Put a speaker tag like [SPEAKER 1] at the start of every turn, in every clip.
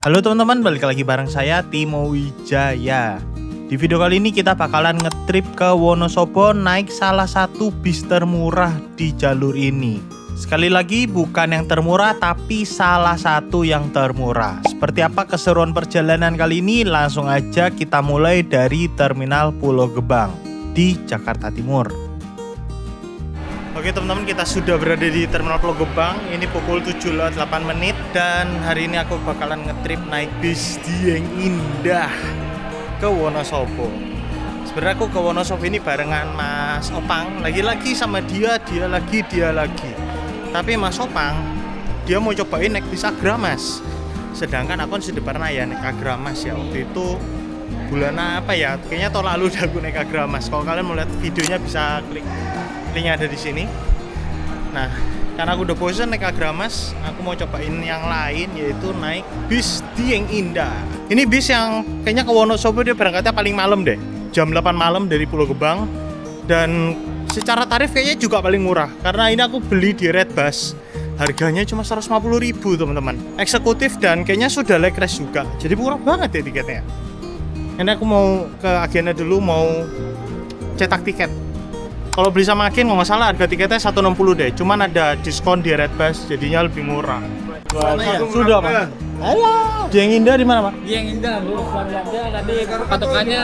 [SPEAKER 1] Halo teman-teman, balik lagi bareng saya Timo Wijaya. Di video kali ini kita bakalan ngetrip ke Wonosobo naik salah satu bis termurah di jalur ini. Sekali lagi bukan yang termurah tapi salah satu yang termurah. Seperti apa keseruan perjalanan kali ini? Langsung aja kita mulai dari Terminal Pulau Gebang di Jakarta Timur. Oke teman-teman, kita sudah berada di Terminal Pulau Gebang. Ini pukul 7:08 dan hari ini aku bakalan ngetrip naik bis Dieng Indah ke Wonosobo. Sebenarnya aku ke Wonosobo ini barengan Mas Opang. Lagi-lagi sama dia lagi. Tapi Mas Opang, dia mau cobain naik bis Agramas. Sedangkan aku kan sudah pernah ya naik Agramas ya. Waktu itu bulan apa ya? Kayaknya tahun lalu udah aku naik Agramas. Kalau kalian mau lihat videonya bisa klik linknya ada di sini. Nah, karena aku udah bosan naik Agramas, aku mau cobain yang lain, yaitu naik bis Dieng Indah. Ini bis yang kayaknya ke Wonosobo dia berangkatnya paling malam deh, jam 8 malam dari Pulau Gebang. Dan secara tarif kayaknya juga paling murah, karena ini aku beli di Redbus. Harganya cuma 150.000 teman-teman. Eksekutif dan kayaknya sudah leg race juga. Jadi murah banget ya tiketnya. Ini aku mau ke agennya dulu, mau cetak tiket. Kalau beli sama agen nggak salah harga tiketnya 160 deh. Cuman ada diskon di Redbus jadinya lebih murah. Sudah Pak. Ayo, Dieng Indah di mana Pak?
[SPEAKER 2] Dieng Indah, lurus Belanda, tadi patokannya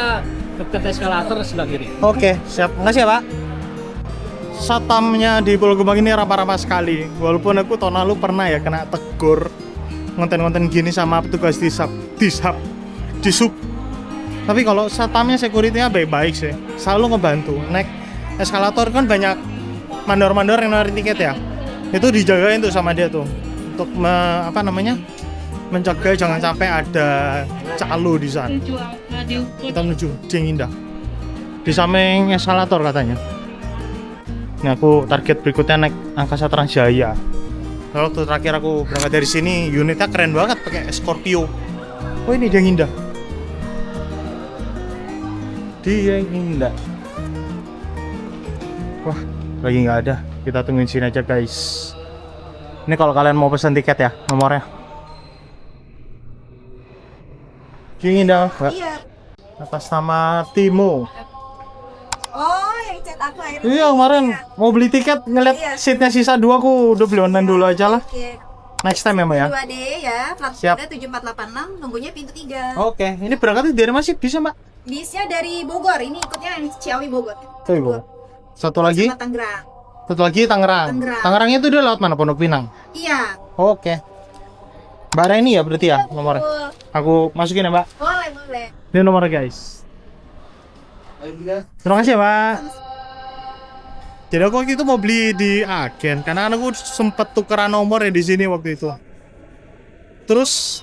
[SPEAKER 2] dekat eskalator sebelah kiri.
[SPEAKER 1] Oke, siap. Makasih ya Pak. Satamnya di Pulau Gebang ini ramah-ramah sekali. Walaupun aku tahun lalu pernah ya kena tegur konten-konten gini sama petugas disub. Tapi kalau satamnya security-nya baik-baik sih. Selalu ngebantu. Naik eskalator kan banyak mandor-mandor yang nawarin tiket ya. Itu dijagain tuh sama dia tuh untuk mencegah jangan sampai ada calo di sana. Kita menuju Dieng Indah di samping eskalator katanya. Nah, aku target berikutnya naik Angkasa Transjaya. Kalau waktu terakhir aku berangkat dari sini, unitnya keren banget pakai Scorpio. Oh, ini Dieng Indah. Dieng Indah. Wah, lagi nggak ada. Kita tungguin sini aja guys. Ini kalau kalian mau pesan tiket ya, nomornya. Dieng Indah, Mbak.
[SPEAKER 3] Iya.
[SPEAKER 1] Atas nama Timo.
[SPEAKER 3] Oh, yang chat aku akhirnya.
[SPEAKER 1] Iya, kemarin mau beli tiket ngeliat
[SPEAKER 3] Iya.
[SPEAKER 1] seatnya sisa 2, aku udah beli online dulu aja lah.
[SPEAKER 3] Oke.
[SPEAKER 1] Next time ya Mbak ya.
[SPEAKER 3] 2D ya, plat
[SPEAKER 1] Siap.
[SPEAKER 3] 7486, nunggunya pintu 3.
[SPEAKER 1] Oke, ini berangkatnya dari mana sih? Bisa Mbak?
[SPEAKER 3] Bisnya dari Bogor, ini ikutnya yang Ciawi Bogor.
[SPEAKER 1] Tuh Ibu. Satu lagi?
[SPEAKER 3] Sama Tangerang.
[SPEAKER 1] Satu lagi Tangerang. Tangerangnya itu dia lewat mana? Pondok Pinang.
[SPEAKER 3] Iya.
[SPEAKER 1] Oke. Mbak Reni ya berarti ya nomornya?
[SPEAKER 3] Betul.
[SPEAKER 1] Aku masukin ya Mbak.
[SPEAKER 3] Boleh.
[SPEAKER 1] Ini nomornya guys. Terima kasih ya Mbak. Jadi aku waktu itu mau beli di agen karena aku sempet tukeran nomor ya di sini waktu itu. Terus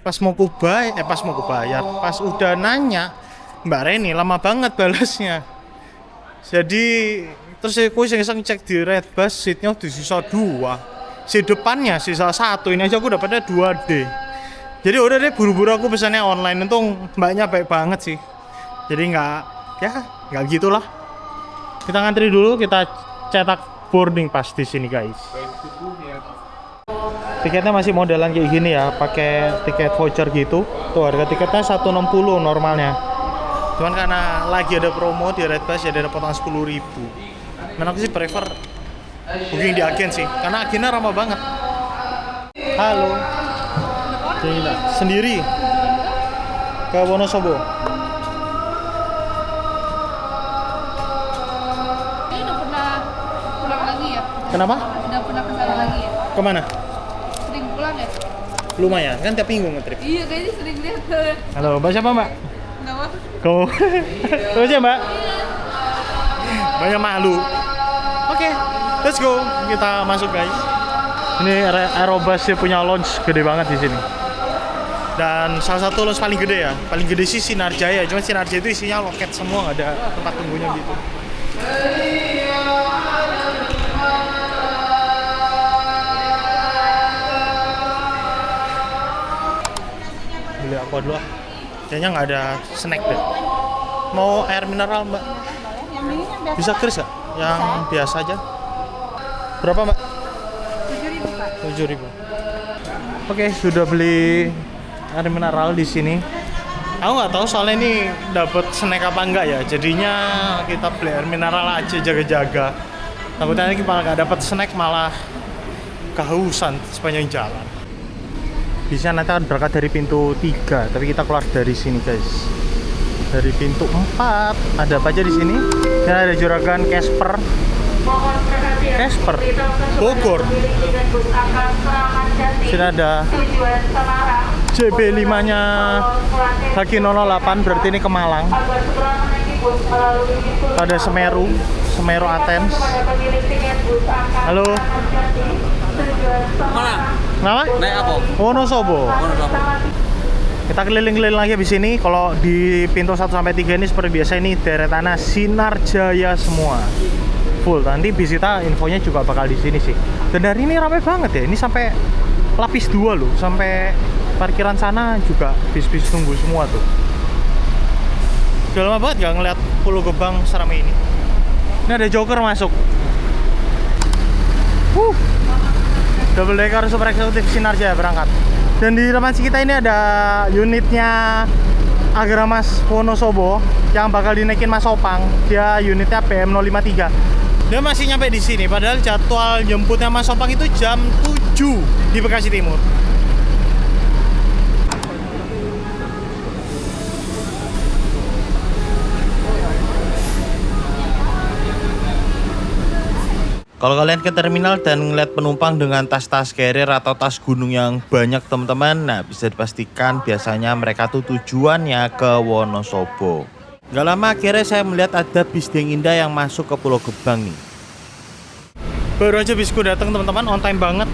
[SPEAKER 1] pas mau bayar, pas udah nanya Mbak Reni lama banget balasnya. Jadi terus aku iseng-iseng cek di Redbus, seatnya udah sisa 2. Seat depannya sisa 1, ini aja aku dapatnya 2D. Jadi udah deh buru-buru aku pesannya online. Untung mbaknya baik banget sih. Jadi nggak gitulah. Kita ngantri dulu, kita cetak boarding pass di sini guys. Tiketnya masih modelan kayak gini ya, pakai tiket voucher gitu. Tuh harga tiketnya 160 normalnya. Cuman karena lagi ada promo di Redbus ya ada potongan 10.000. Dan aku sih prefer booking di agen sih, karena agennya ramah banget. Halo. Sendiri ke Wonosobo.
[SPEAKER 4] Ini udah pernah pulang lagi ya?
[SPEAKER 1] Kenapa?
[SPEAKER 4] Udah pernah kesana lagi ya?
[SPEAKER 1] Kemana?
[SPEAKER 4] Sering pulang ya?
[SPEAKER 1] Lumayan, kan tiap minggu ngetrip.
[SPEAKER 4] Iya, kayaknya sering lihat.
[SPEAKER 1] Halo, Mbak siapa Mbak?
[SPEAKER 4] Nggak mau.
[SPEAKER 1] Kamu? Kamu siapa Mbak? Banyak malu. Oke, let's go. Kita masuk guys. Ini Aerobus dia punya lounge gede banget di sini. Dan salah satu lounge paling gede ya. Paling gede sih Sinarjaya. Cuma Sinarjaya itu isinya loket semua, nggak ada tempat tunggunya gitu. Beli aqua dulu ah. Kayaknya nggak ada snack deh. Mau air mineral Mbak? Bisa kris nggak? Yang biasa aja. Berapa Mbak?
[SPEAKER 4] 7.000 Pak.
[SPEAKER 1] 7.000. Oke, sudah beli air mineral di sini. Aku nggak tahu soalnya ini dapat snack apa enggak ya. Jadinya kita beli air mineral aja jaga-jaga. Takutnya ini malah nggak dapat snack, malah kehausan sepanjang jalan. Bisa nanti akan berangkat dari pintu 3, tapi kita keluar dari sini guys. Dari pintu 4 ada apa aja di sini? Dan ada juragan Casper. Casper Bogor. Sini ada JB5-nya Haki 08, berarti ini ke Malang. Ada Semeru Athens. Halo.
[SPEAKER 2] Mana?
[SPEAKER 1] Kenapa?
[SPEAKER 2] Naik apa?
[SPEAKER 1] Wonosobo. Kita keliling-keliling lagi di sini. Kalau di pintu 1 sampai 3 ini seperti biasa, ini deretannya Sinar Jaya semua. Full. Nanti bis kita infonya juga bakal di sini sih. Dan hari ini ramai banget ya. Ini sampai lapis 2 loh. Sampai parkiran sana juga bis-bis tunggu semua tuh. Udah lama banget gak ngeliat Pulau Gebang seramai ini. Ini ada Joker masuk. Double decker super eksekutif Sinar Jaya berangkat. Dan di depan kita ini ada unitnya Agramas Wonosobo yang bakal dinaikin Mas Opang. Dia unitnya PM053. Dia masih nyampe di sini, padahal jadwal jemputnya Mas Opang itu jam 7 di Bekasi Timur. Kalau kalian ke terminal dan ngeliat penumpang dengan tas-tas carrier atau tas gunung yang banyak teman-teman, nah bisa dipastikan biasanya mereka tuh tujuannya ke Wonosobo. Gak lama akhirnya saya melihat ada bis Dieng Indah yang masuk ke Pulau Gebang nih. Baru aja bisku datang teman-teman, on time banget.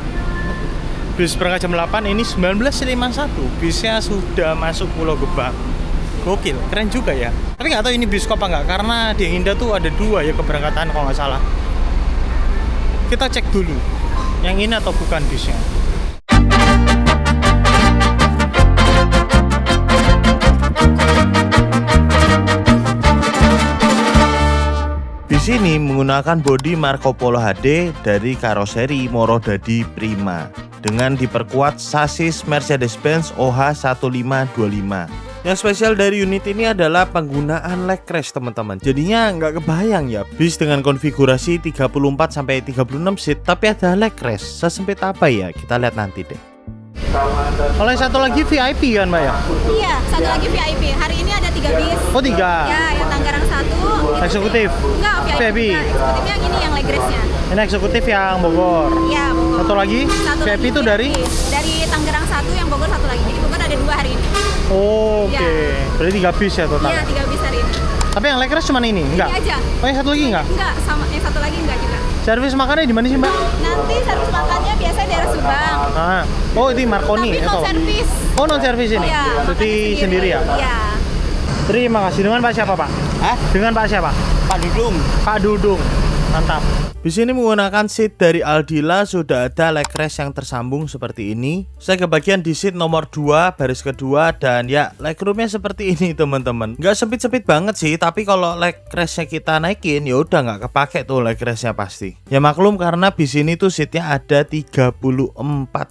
[SPEAKER 1] Bis berangkat jam 8, ini 19.51, bisnya sudah masuk Pulau Gebang. Gokil, keren juga ya. Tapi nggak tahu ini bis apa nggak, karena Dieng Indah tuh ada 2 ya keberangkatan kalau nggak salah. Kita cek dulu yang ini atau bukan bisnya. Bis ini menggunakan bodi Marco Polo HD dari karoseri Morodadi Prima dengan diperkuat sasis Mercedes-Benz OH1525. Yang spesial dari unit ini adalah penggunaan leg rest teman-teman. Jadinya nggak kebayang ya, bis dengan konfigurasi 34-36 seat tapi ada leg rest. Sesempit apa ya? Kita lihat nanti deh. Oleh satu lagi VIP kan Mbak ya?
[SPEAKER 3] Iya, satu lagi VIP. Hari ini ada 3 bis.
[SPEAKER 1] Oh 3?
[SPEAKER 3] Ya, yang Tangerang 1.
[SPEAKER 1] Eksekutif?
[SPEAKER 3] Enggak, VIP.
[SPEAKER 1] VIP.
[SPEAKER 3] Eksekutifnya yang ini, yang leg race-nya.
[SPEAKER 1] Ini eksekutif yang Bogor?
[SPEAKER 3] Iya, Bogor.
[SPEAKER 1] Satu lagi?
[SPEAKER 3] Satu
[SPEAKER 1] VIP
[SPEAKER 3] lagi
[SPEAKER 1] itu dari?
[SPEAKER 3] Dari Tangerang 1, yang Bogor 1 lagi. Jadi Bogor ada 2 hari ini.
[SPEAKER 1] Oh, oke.
[SPEAKER 3] Ya.
[SPEAKER 1] Berarti 3 bis ya total?
[SPEAKER 3] Iya, 3 bis hari ini.
[SPEAKER 1] Tapi yang leg rest cuma ini? Enggak?
[SPEAKER 3] Ini aja.
[SPEAKER 1] Oh yang satu lagi enggak?
[SPEAKER 3] Enggak, sama yang satu lagi enggak juga.
[SPEAKER 1] Servis makannya di mana sih Mbak?
[SPEAKER 3] Nanti servis makannya biasanya daerah Subang.
[SPEAKER 1] Ah. Oh ini Marconi
[SPEAKER 3] Tapi non
[SPEAKER 1] atau?
[SPEAKER 3] servis.
[SPEAKER 1] Oh non servis ini?
[SPEAKER 3] Iya,
[SPEAKER 1] Berarti
[SPEAKER 3] makannya
[SPEAKER 1] sendiri ya?
[SPEAKER 3] Iya.
[SPEAKER 1] Terima kasih. Dengan Pak siapa Pak?
[SPEAKER 2] Hah?
[SPEAKER 1] Dengan Pak siapa?
[SPEAKER 2] Pak Dudung.
[SPEAKER 1] Pak Dudung. Mantap. Bis ini menggunakan seat dari Aldila, sudah ada leg rest yang tersambung seperti ini. Saya kebagian di seat nomor 2, baris kedua, dan ya legroomnya seperti ini teman-teman. Nggak sempit-sempit banget sih, tapi kalau leg restnya kita naikin, ya udah nggak kepake tuh leg restnya pasti. Ya maklum karena bis ini tuh seatnya ada 34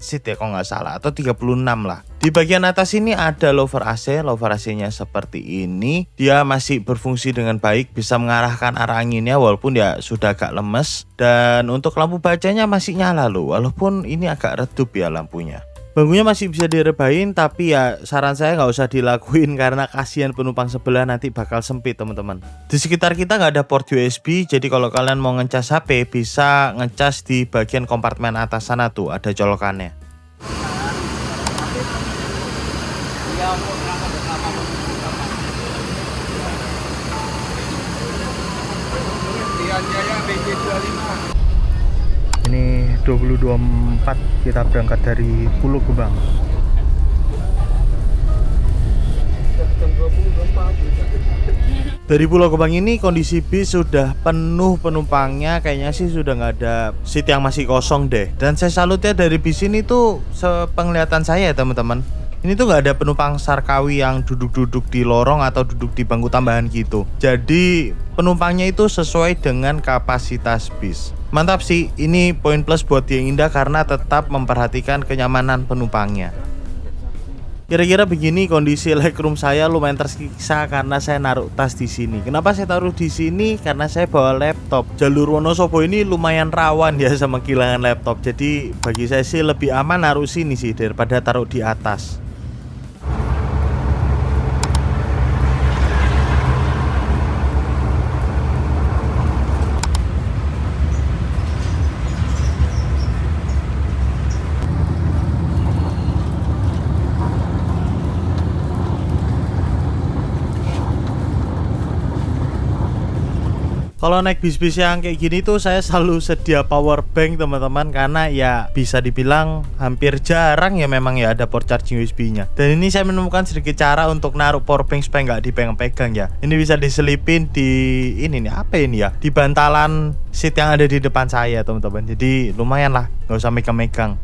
[SPEAKER 1] seat ya kalau nggak salah, atau 36 lah. Di bagian atas ini ada lover AC, lover AC-nya seperti ini. Dia masih berfungsi dengan baik, bisa mengarahkan arah anginnya walaupun ya sudah agak lemes. Dan untuk lampu bacanya masih nyala loh, walaupun ini agak redup ya lampunya. Bangkunya masih bisa direbahin, tapi ya saran saya nggak usah dilakuin karena kasihan penumpang sebelah nanti bakal sempit teman-teman. Di sekitar kita nggak ada port USB, jadi kalau kalian mau ngecas HP bisa ngecas di bagian kompartemen atas sana tuh, ada colokannya. Ini 2024 kita berangkat dari Pulau Gebang. Dari Pulau Gebang ini kondisi bis sudah penuh penumpangnya, kayaknya sih sudah nggak ada seat yang masih kosong deh. Dan saya salutnya dari bis ini tuh sepenglihatan saya ya teman-teman. Ini tuh nggak ada penumpang Sarkawi yang duduk-duduk di lorong atau duduk di bangku tambahan gitu. Jadi penumpangnya itu sesuai dengan kapasitas bis. Mantap sih, ini poin plus buat Dieng Indah karena tetap memperhatikan kenyamanan penumpangnya. Kira-kira begini kondisi legroom saya lumayan tersiksa karena saya naruh tas di sini. Kenapa saya taruh di sini? Karena saya bawa laptop. Jalur Wonosobo ini lumayan rawan ya sama kehilangan laptop. Jadi bagi saya sih lebih aman naruh sini sih daripada taruh di atas. Kalau naik bis-bis yang kayak gini tuh saya selalu sedia power bank teman-teman, karena ya bisa dibilang hampir jarang ya memang ya ada port charging USB-nya. Dan ini saya menemukan sedikit cara untuk naruh power bank supaya nggak dipegang-pegang ya. Ini bisa diselipin di ini nih, apa ini ya? Di bantalan seat yang ada di depan saya teman-teman. Jadi lumayan lah, nggak usah megang-megang.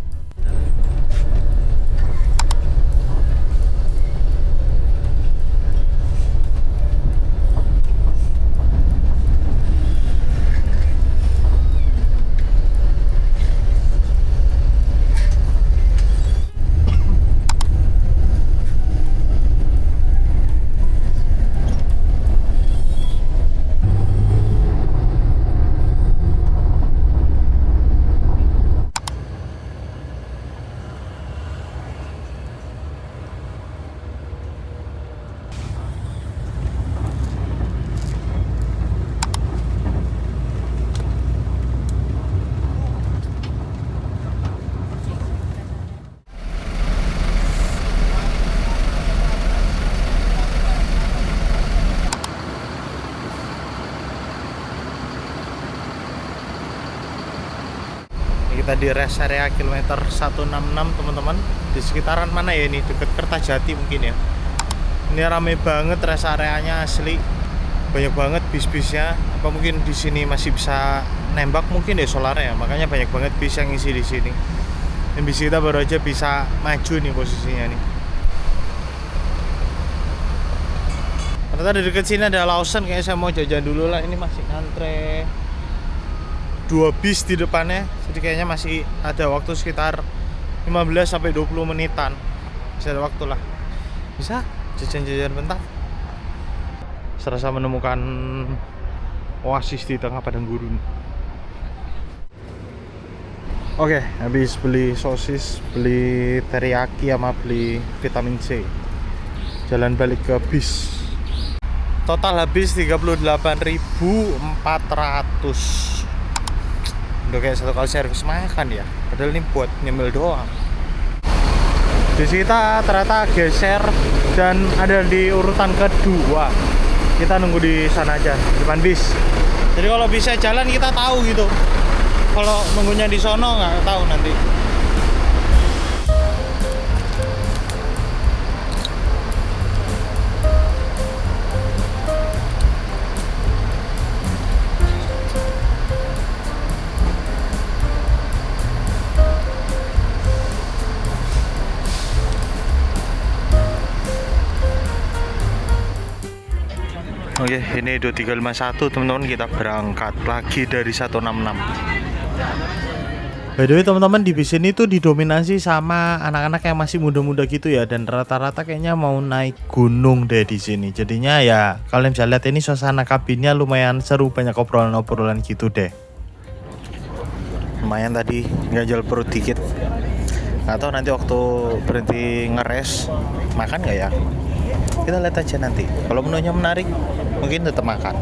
[SPEAKER 1] Kita di rest area kilometer 166 teman-teman. Di sekitaran mana ya ini? Deket Kertajati mungkin ya. Ini rame banget rest areanya asli. Banyak banget bis-bisnya. Apa mungkin di sini masih bisa nembak mungkin ya solarnya ya. Makanya banyak banget bis yang isi di sini. Dan bis kita baru aja bisa maju nih posisinya nih. Ternyata di dekat sini ada Lawson, kayaknya saya mau jajan dulu lah. Ini masih ngantre 2 bis di depannya, jadi kayaknya masih ada waktu sekitar 15-20 menitan. Bisa ada waktu lah, bisa jajan-jajan bentar. Serasa menemukan oasis di tengah padang gurun. Oke, habis beli sosis, beli teriyaki sama beli vitamin C. Jalan balik ke bis. Total habis 38.400. Udah kayak satu kali servis makan ya, padahal ini buat nyemil doang. Di kita ternyata geser dan ada di urutan kedua. Kita nunggu di sana aja, depan bis. Jadi kalau bisa jalan kita tahu gitu. Kalau nunggunya di sono nggak tahu nanti. Oke, ini 2351 teman-teman, kita berangkat lagi dari 166. By the way teman-teman, di bis ini tuh didominasi sama anak-anak yang masih muda-muda gitu ya, dan rata-rata kayaknya mau naik gunung deh di sini. Jadinya ya kalian bisa lihat ini suasana kabinnya lumayan seru, banyak obrolan-obrolan gitu deh. Lumayan tadi ganjal perut dikit. Nggak tahu nanti waktu berhenti ngeres makan nggak ya? Kita lihat aja nanti. Kalau menunya menarik, mungkin tetap makan.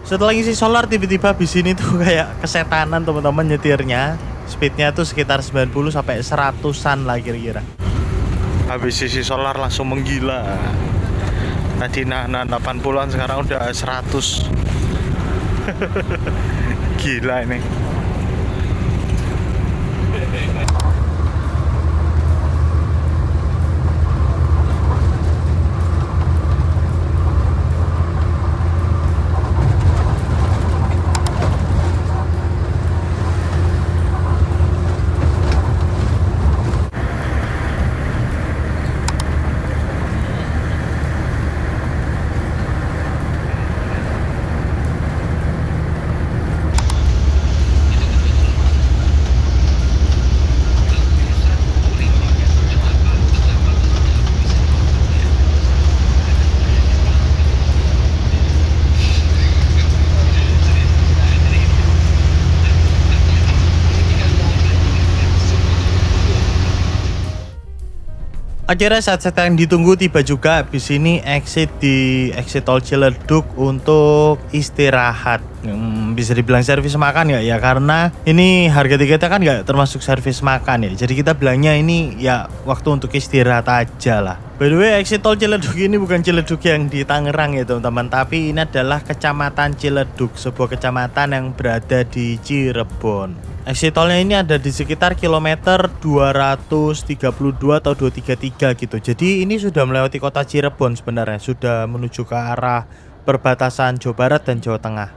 [SPEAKER 1] Setelah ngisi solar, tiba-tiba bis ini tuh kayak kesetanan teman-teman nyetirnya. Speednya tuh sekitar 90 sampai 100-an lah kira-kira. Habis isi solar langsung menggila. Tadi nah 80-an, sekarang udah 100. Gila ini. Akhirnya saat-saat yang ditunggu tiba juga. Habis ini exit di exit tol Ciledug untuk istirahat. Bisa dibilang servis makan ya karena ini harga tiketnya kan nggak termasuk servis makan ya. Jadi kita bilangnya ini ya waktu untuk istirahat aja lah. By the way, exit tol Ciledug ini bukan Ciledug yang di Tangerang ya teman-teman, tapi ini adalah Kecamatan Ciledug, sebuah kecamatan yang berada di Cirebon. Exit tolnya ini ada di sekitar kilometer 232 atau 233 gitu. Jadi ini sudah melewati kota Cirebon sebenarnya, sudah menuju ke arah perbatasan Jawa Barat dan Jawa Tengah.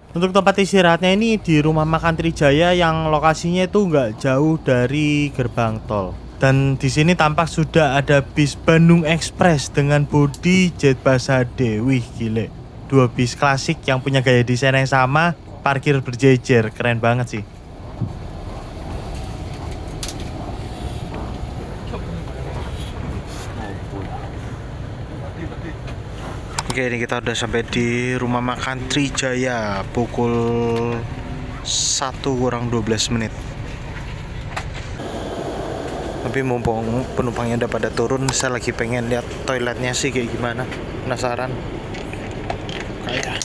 [SPEAKER 1] Untuk tempat istirahatnya ini di Rumah Makan Trijaya yang lokasinya itu nggak jauh dari gerbang tol. Dan di sini tampak sudah ada bis Bandung Express dengan bodi jet Basade. Wih gile, 2 bis klasik yang punya gaya desain yang sama, parkir berjejer, keren banget sih. Oke, ini kita udah sampai di Rumah Makan Trijaya pukul 1 kurang 12 menit. Tapi mumpung penumpangnya udah pada turun, saya lagi pengen lihat toiletnya sih kayak gimana. Penasaran. Kayak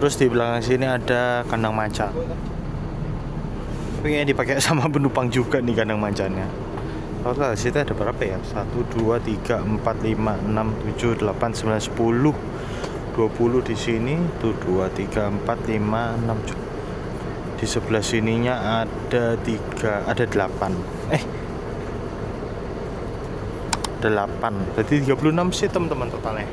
[SPEAKER 1] terus di belakang sini ada kandang macan. Tapi kayaknya dipakai sama penumpang juga nih kandang macannya. Total situ ada berapa ya? 1, 2, 3, 4, 5, 6, 7, 8, 9, 10 20 di sini. Tuh 2, 3, 4, 5, 6. Di sebelah sininya ada 3, ada 8. Ada 8. Berarti 36 sih teman-teman totalnya.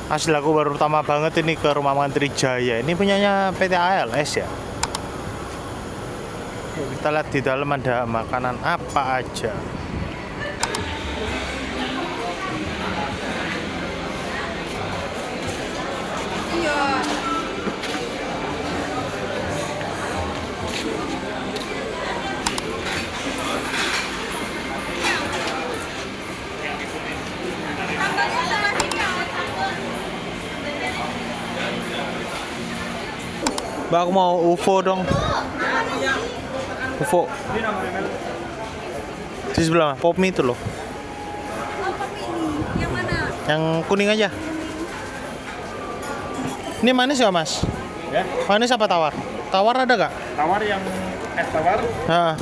[SPEAKER 1] Asli aku baru pertama banget ini ke Rumah Makan Trijaya. Ini punyanya PT ALS ya. Kita lihat di dalam ada makanan apa aja.
[SPEAKER 3] Iya.
[SPEAKER 1] Mbak, aku mau UFO dong. UFO. Di sebelah Pop Mie itu loh.
[SPEAKER 3] Yang mana?
[SPEAKER 1] Yang kuning aja. Ini manis ya mas?
[SPEAKER 2] Ya.
[SPEAKER 1] Manis apa tawar? Tawar ada gak?
[SPEAKER 2] Tawar yang es tawar.
[SPEAKER 1] Nah.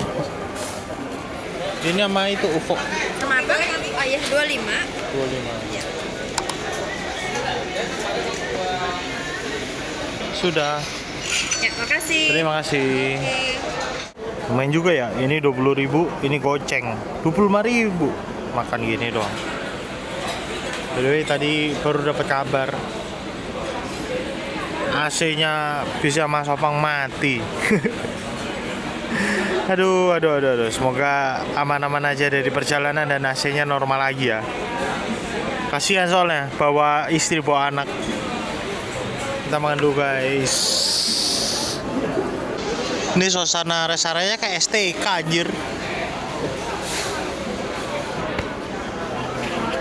[SPEAKER 1] Ini sama itu UFO.
[SPEAKER 3] Sama apa? Ayah 25.
[SPEAKER 1] 25. Sudah.
[SPEAKER 3] Ya, makasih.
[SPEAKER 1] Terima kasih. Lumayan juga ya. Ini 20.000, ini goceng 25.000. Makan gini doang. By the way, tadi baru dapat kabar. AC-nya bisa Mas Opang mati. Aduh. Semoga aman-aman aja dari perjalanan dan AC-nya normal lagi ya. Kasihan soalnya bawa istri, bawa anak. Kita makan dulu guys. Ini suasana rest area kayak STK anjir.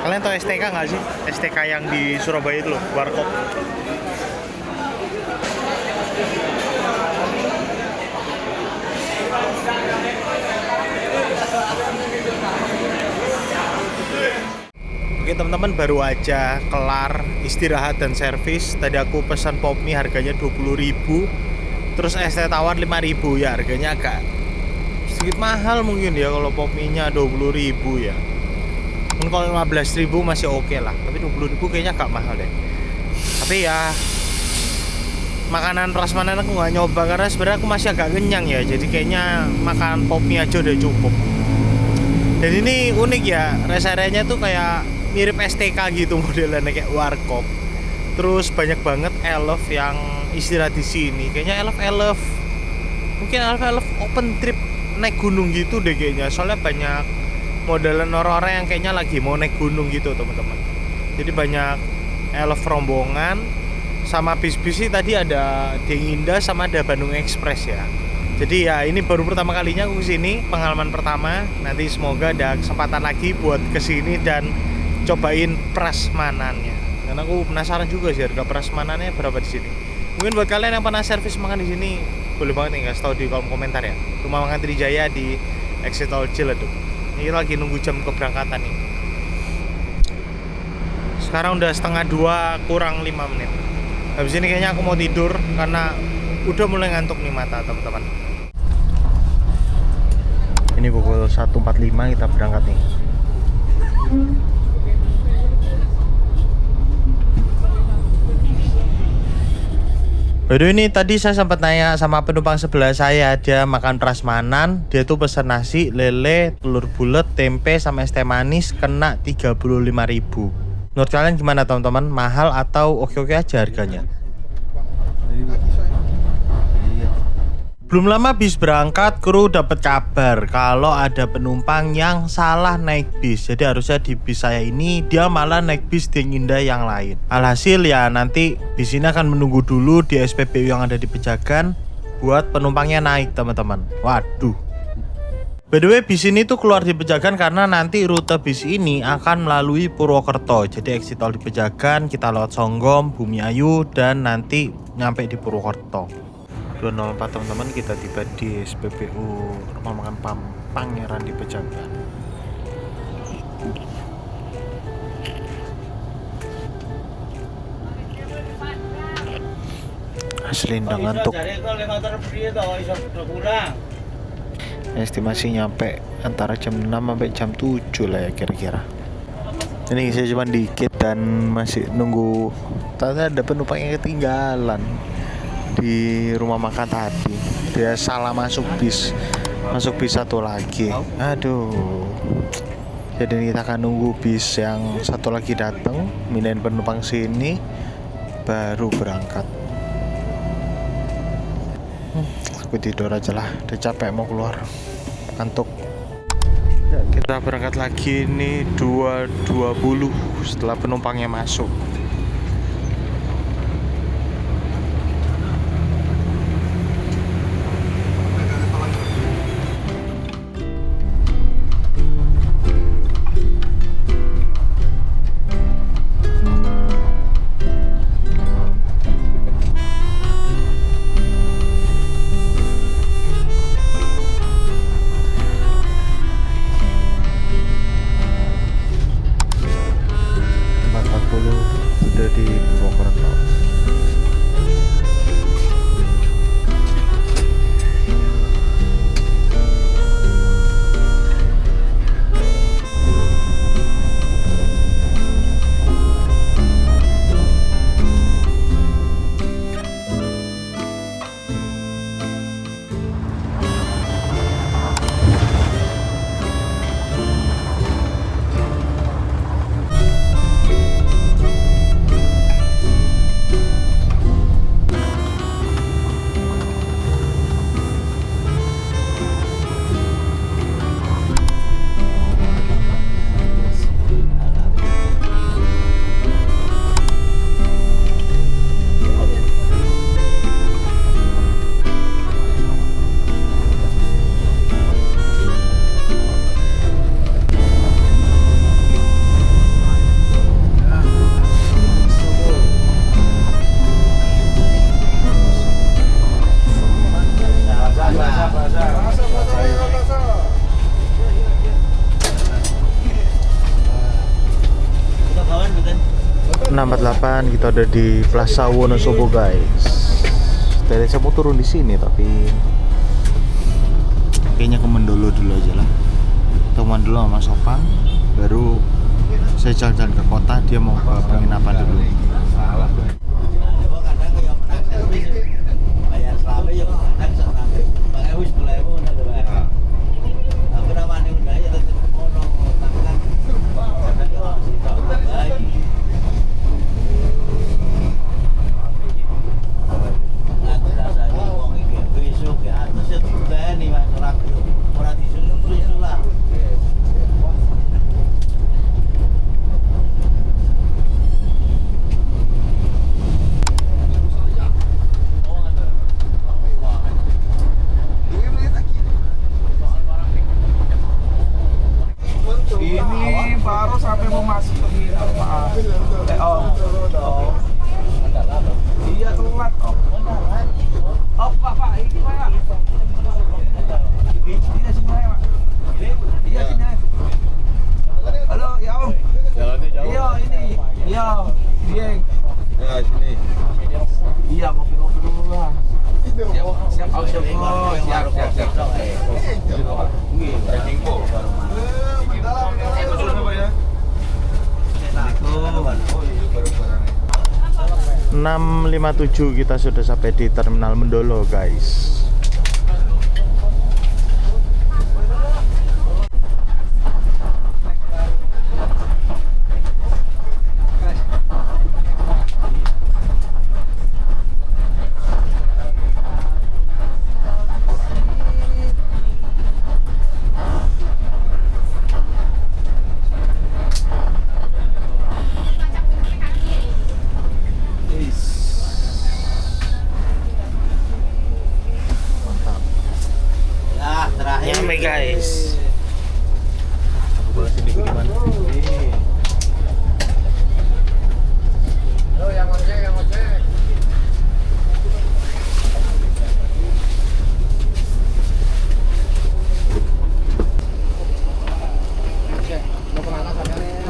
[SPEAKER 1] Kalian tau STK nggak sih? STK yang di Surabaya itu loh, warkop. Oke teman-teman, baru aja kelar istirahat dan servis. Tadi aku pesan pop mie harganya 20.000. Terus es teh tawar 5.000 ya, harganya agak sedikit mahal mungkin ya kalau pop mie-nya 20.000 ya. Mungkin kalau 15.000 masih oke lah, tapi 20.000 kayaknya agak mahal deh. Tapi ya makanan prasmanan aku nggak nyoba karena sebenarnya aku masih agak kenyang ya. Jadi kayaknya makan pop mie aja udah cukup. Dan ini unik ya, rest area-nya tuh kayak mirip STK gitu modelannya, kayak warkop. Terus banyak banget elf yang istirahat di sini. Kayaknya elf mungkin elf open trip naik gunung gitu deh kayaknya. Soalnya banyak modelan orang-orang yang kayaknya lagi mau naik gunung gitu teman-teman. Jadi banyak elf rombongan sama bis-bis sih tadi ada Ding Indah sama ada Bandung Express ya. Jadi ya ini baru pertama kalinya aku kesini, pengalaman pertama. Nanti semoga ada kesempatan lagi buat kesini dan cobain prasmanannya. Karena aku penasaran juga sih harga prasmanannya berapa di sini. Mungkin buat kalian yang pernah servis makan di sini, boleh banget nih kasih tahu di kolom komentar ya. Rumah makan Trijaya di exit tol Ciledug. Ini lagi nunggu jam keberangkatan nih. Sekarang udah 1:30 kurang 5 menit. Habis ini kayaknya aku mau tidur karena udah mulai ngantuk nih mata teman-teman. Ini pukul 1:45 kita berangkat nih. Baru ini tadi saya sempat nanya sama penumpang sebelah saya, dia makan prasmanan, dia tuh pesen nasi, lele, telur bulat, tempe sama es teh manis kena 35.000. Menurut kalian gimana teman-teman? Mahal atau oke-oke aja harganya? Belum lama bis berangkat, kru dapat kabar kalau ada penumpang yang salah naik bis. Jadi harusnya di bis saya ini dia malah naik bis Ding Indah yang lain. Alhasil ya nanti bis ini akan menunggu dulu di SPBU yang ada di Pejagan buat penumpangnya naik teman-teman. Waduh. By the way, bis ini tuh keluar di Pejagan karena nanti rute bis ini akan melalui Purwokerto. Jadi exit tol di Pejagan, kita lewat Songgom, Bumiayu, dan nanti nyampe di Purwokerto. 204 teman-teman, kita tiba di SPBU Rumah Makan Pangeran di Pejagan. Asli ngantuk. Estimasi nyampe antara jam 6 sampai jam 7 lah ya kira-kira. Ini saya cuma dikit dan masih nunggu. Ternyata ada penumpang yang ketinggalan di rumah makan tadi. Dia salah masuk bis satu lagi. Aduh. Jadi kita akan nunggu bis yang satu lagi datang, mindahin penumpang sini baru berangkat. Aku tidur aja lah, udah capek mau keluar, ngantuk. Ya, kita berangkat lagi nih 2:20 setelah penumpangnya masuk. Sudah di Purwokerto. Kita udah di Plaza Wonosobo guys. Tadi saya mau turun di sini tapi kayaknya ke Mendolo dulu aja lah. Temuan dulu sama Mas Opang, baru saya jalan-jalan ke kota, dia mau ke penginapan dulu.
[SPEAKER 5] Iya, ngopi-ngopi dulu lah. Siap.
[SPEAKER 1] Siap. 6.57 kita sudah sampai di Terminal Mendolo, guys. Nyampe, guys. Aku balas ini gimana?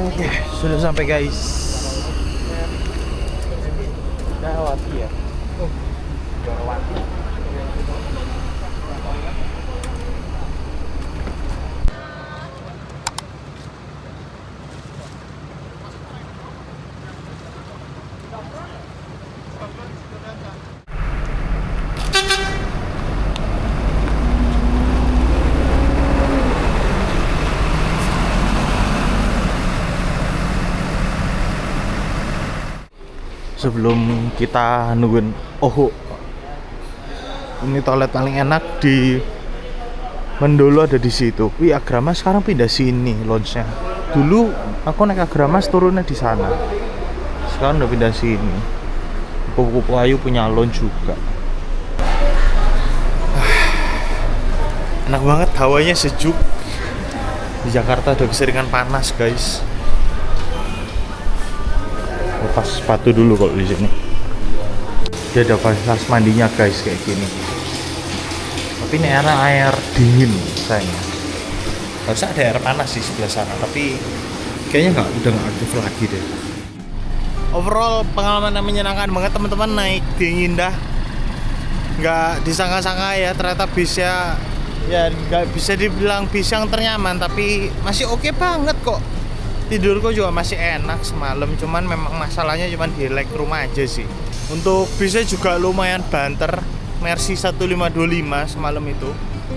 [SPEAKER 1] Oke, sudah sampai, guys. Jarawati ya. Jarawati. Sebelum kita nungguin ini toilet paling enak di Mendolo ada di situ. Wih, Agramas sekarang pindah sini lounge-nya. Dulu aku naik Agramas turunnya di sana. Sekarang udah pindah sini. Kupu-kupu Ayu punya lounge juga. Enak banget, hawanya sejuk. Di Jakarta udah keseringan panas, guys. Lepas sepatu dulu kalau di sini. Dia ada fasilitas mandinya, guys, kayak gini. Tapi ini air dingin sayangnya. Harusnya ada air panas sih sebelah sana, tapi kayaknya udah nggak aktif lagi deh. Overall pengalaman yang menyenangkan banget teman-teman naik di Indah. Nggak disangka-sangka ya, ternyata bisnya ya nggak bisa dibilang bis yang ternyaman, tapi masih oke banget kok. Tidurku juga masih enak semalam, cuman memang masalahnya cuman di leg rumah aja sih. Untuk bisnya juga lumayan banter, Mercy 1525 semalam itu.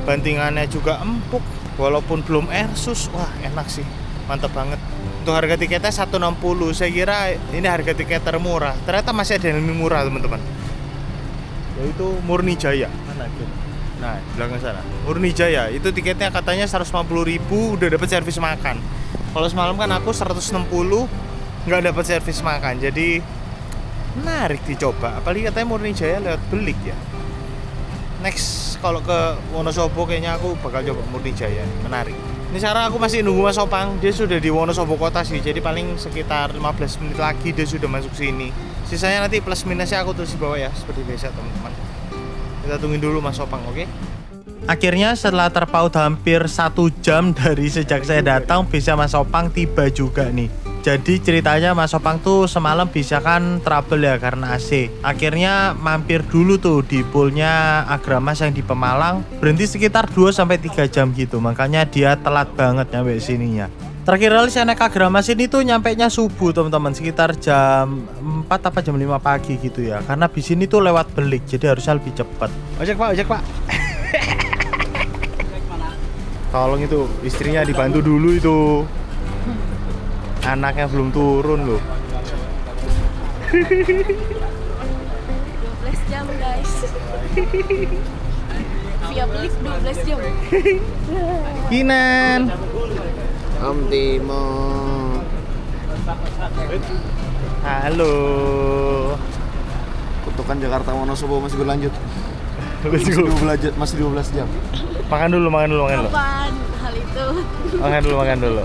[SPEAKER 1] Bantingannya juga empuk, walaupun belum Airsus. Wah, enak sih, mantap banget. Untuk harga tiketnya 160, saya kira ini harga tiket termurah. Ternyata masih ada yang lebih murah, teman-teman. Yaitu Murni Jaya. Mana gitu? Nah, di belakang sana. Murni Jaya, itu tiketnya katanya 150.000 udah dapat servis makan. Kalau semalam kan aku 160 nggak dapat servis makan, jadi menarik dicoba. Apalagi katanya Murni Jaya lewat Belik ya. Next kalau ke Wonosobo kayaknya aku bakal coba Murni Jaya, menarik. Ini sekarang aku masih nunggu Mas Opang, dia sudah di Wonosobo kota sih, jadi paling sekitar 15 menit lagi dia sudah masuk sini. Sisanya nanti plus minusnya aku terus di bawah ya, seperti biasa teman-teman. Kita tungguin dulu Mas Opang, oke? Akhirnya setelah terpaut hampir 1 jam dari sejak saya datang, bisa Mas Opang tiba juga nih. Jadi ceritanya Mas Opang tuh semalam bisa kan trouble ya karena AC. Akhirnya mampir dulu tuh di poolnya Agramas yang di Pemalang. Berhenti sekitar 2-3 jam gitu. Makanya dia telat banget nyampe sininya. Terakhir kali saya naik Agramas ini tuh nyampenya subuh teman-teman. Sekitar jam 4 apa jam 5 pagi gitu ya. Karena bis ini tuh lewat Belik, jadi harusnya lebih cepat. Ojek pak. Tolong itu istrinya dibantu dulu itu. Anaknya belum turun loh.
[SPEAKER 3] 12 jam guys. Via Belik 12 jam.
[SPEAKER 1] Kinan.
[SPEAKER 5] Om Timo.
[SPEAKER 1] Halo.
[SPEAKER 5] Kutukan Jakarta Wonosobo masih berlanjut.
[SPEAKER 1] Let's go.
[SPEAKER 5] Masih 12 jam.
[SPEAKER 1] Makan dulu.
[SPEAKER 3] Apaan hal itu?
[SPEAKER 1] Makan dulu.